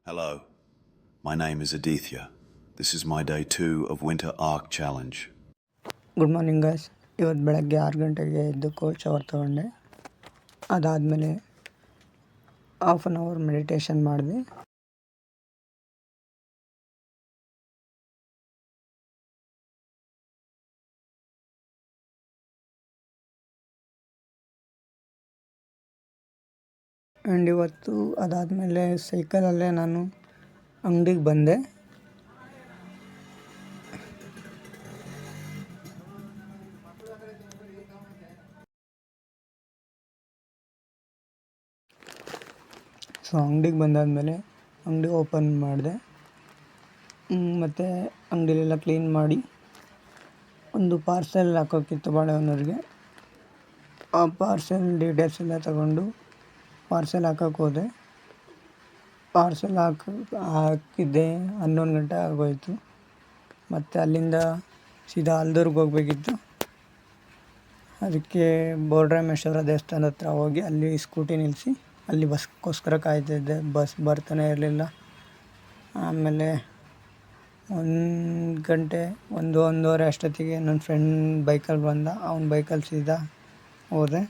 Hello, my name is Aditya. This is my day 2 of Winter Arc Challenge. Good morning guys. ಇವತ್ತು ಬೆಳಗ್ಗೆ 6 ಗಂಟೆಗೆ ಎದ್ದು cold shower ತೊಗೊಂಡೆ. ಅದಾದಮೇಲೆ ಹಾಫ್ ಆನ್ ಅವರ್ ಮೆಡಿಟೇಷನ್ ಮಾಡಿದೆ. And ಇವತ್ತು ಅದಾದಮೇಲೆ ಸೈಕಲಲ್ಲೇ ನಾನು ಅಂಗಡಿಗೆ ಬಂದೆ. ಸೊ ಅಂಗಡಿಗೆ ಬಂದಾದಮೇಲೆ ಅಂಗಡಿ ಓಪನ್ ಮಾಡಿದೆ. ಮತ್ತು ಅಂಗಡಿಲೆಲ್ಲ ಕ್ಲೀನ್ ಮಾಡಿ ಒಂದು ಪಾರ್ಸೆಲ್ ಹಾಕೋಕ್ಕಿತ್ತು ಬಾಳೆಹೊನ್ನೂರಿಗೆ. ಆ ಪಾರ್ಸೆಲ್ ಡೀಟೇಲ್ಸ್ ಎಲ್ಲ ತಗೊಂಡು ಪಾರ್ಸೆಲ್ ಹಾಕೋಕ್ಕೆ ಹೋದೆ. ಪಾರ್ಸೆಲ್ ಹಾಕಿದ್ದೆ 11 ಗಂಟೆ ಆಗೋಯಿತು. ಮತ್ತು ಅಲ್ಲಿಂದ ಸೀದಾ ಆಲ್ದೂರ್ಗೆ ಹೋಗಬೇಕಿತ್ತು. ಅದಕ್ಕೆ ಬೋರ್ಡ್ರಾಮೇಶ್ವರ ದೇವಸ್ಥಾನದ ಹತ್ರ ಹೋಗಿ ಅಲ್ಲಿ ಸ್ಕೂಟಿ ನಿಲ್ಲಿಸಿ ಅಲ್ಲಿ ಬಸ್ಗೋಸ್ಕರ ಕಾಯ್ತಿದ್ದೆ. ಬಸ್ ಬರ್ತಾನೆ ಇರಲಿಲ್ಲ. ಆಮೇಲೆ 1 ಗಂಟೆ 1:30 ಅಷ್ಟೊತ್ತಿಗೆ ನನ್ನ ಫ್ರೆಂಡ್ ಬೈಕಲ್ಲಿ ಬಂದ. ಅವನ ಬೈಕಲ್ಲಿ ಸೀದಾ ಹೋದೆ.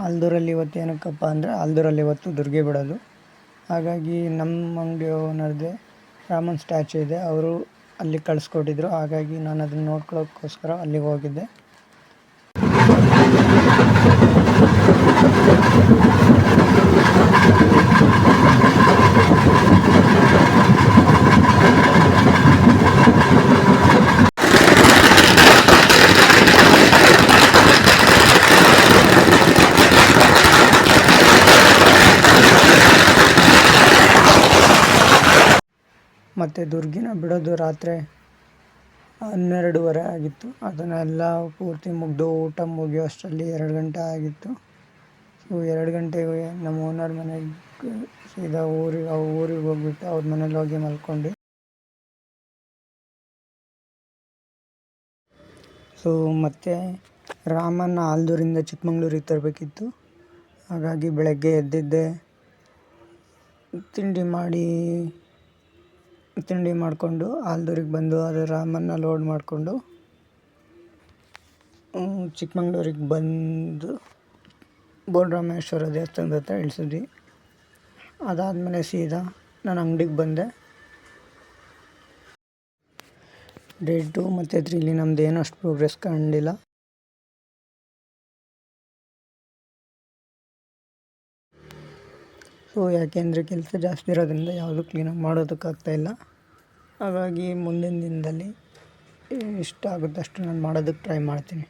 ಆಲ್ದೂರಲ್ಲಿ ಇವತ್ತು ಏನಕ್ಕಪ್ಪ ಅಂದರೆ ಆಲ್ದೂರಲ್ಲಿ ಇವತ್ತು ದುರ್ಗೆ ಬಿಡೋದು. ಹಾಗಾಗಿ ನಮ್ಮ ಅಂಗಡಿ ಓನರ್ದೇ ರಾಮನ್ ಸ್ಟ್ಯಾಚು ಇದೆ, ಅವರು ಅಲ್ಲಿ ಕಳಿಸ್ಕೊಟ್ಟಿದ್ರು. ಹಾಗಾಗಿ ನಾನು ಅದನ್ನು ನೋಡ್ಕೊಳ್ಳೋಕ್ಕೋಸ್ಕರ ಅಲ್ಲಿಗೆ ಹೋಗಿದ್ದೆ. ಮತ್ತು ದುರ್ಗಿನ ಬಿಡೋದು ರಾತ್ರಿ 12:30 ಆಗಿತ್ತು. ಅದನ್ನೆಲ್ಲ ಪೂರ್ತಿ ಮುಗಿದು ಊಟ ಮುಗಿಯೋ ಅಷ್ಟರಲ್ಲಿ 2 ಗಂಟೆ ಆಗಿತ್ತು. ಸೊ 2 ಗಂಟೆಗೆ ನಮ್ಮ ಓನರ್ ಮನೆಗೆ ಸೀದಾ ಊರಿಗೆ ಹೋಗ್ಬಿಟ್ಟು ಅವ್ರ ಮನೇಲಿ ಹೋಗಿ ಮಲ್ಕೊಂಡು. ಸೊ ಮತ್ತು ರಾಮನ್ನ ಆಲ್ದೂರಿಂದ ಚಿಕ್ಕಮಂಗ್ಳೂರಿಗೆ ತರಬೇಕಿತ್ತು. ಹಾಗಾಗಿ ಬೆಳಗ್ಗೆ ಎದ್ದಿದ್ದೆ, ತಿಂಡಿ ಮಾಡಿಕೊಂಡು ಆಲ್ದೂರಿಗೆ ಬಂದು ಅದು ರಾಮನ್ನ ಲೋಡ್ ಮಾಡಿಕೊಂಡು ಚಿಕ್ಕಮಂಗ್ಳೂರಿಗೆ ಬಂದು ಬೋರ್ಡ್ರಾಮೇಶ್ವರ ದೇವಸ್ಥಾನದ ಹತ್ರ ಇಳಿಸಿದ್ವಿ. ಅದಾದಮೇಲೆ ಸೀದಾ ನಾನು ಅಂಗಡಿಗೆ ಬಂದೆ. ಡೇ 2 ಮತ್ತು 3 ನಮ್ಮದು ಏನೂ ಅಷ್ಟು ಪ್ರೋಗ್ರೆಸ್ ಕಂಡಿಲ್ಲ. ಸೊ ಯಾಕೆಂದರೆ ಕೆಲಸ ಜಾಸ್ತಿ ಇರೋದ್ರಿಂದ ಯಾವುದೂ ಕ್ಲೀನಾಗಿ ಮಾಡೋದಕ್ಕಾಗ್ತಾಯಿಲ್ಲ. ಹಾಗಾಗಿ ಮುಂದಿನ ದಿನದಲ್ಲಿ ಎಷ್ಟಾಗುತ್ತೋ ಅಷ್ಟು ನಾನು ಮಾಡೋದಕ್ಕೆ ಟ್ರೈ ಮಾಡ್ತೀನಿ.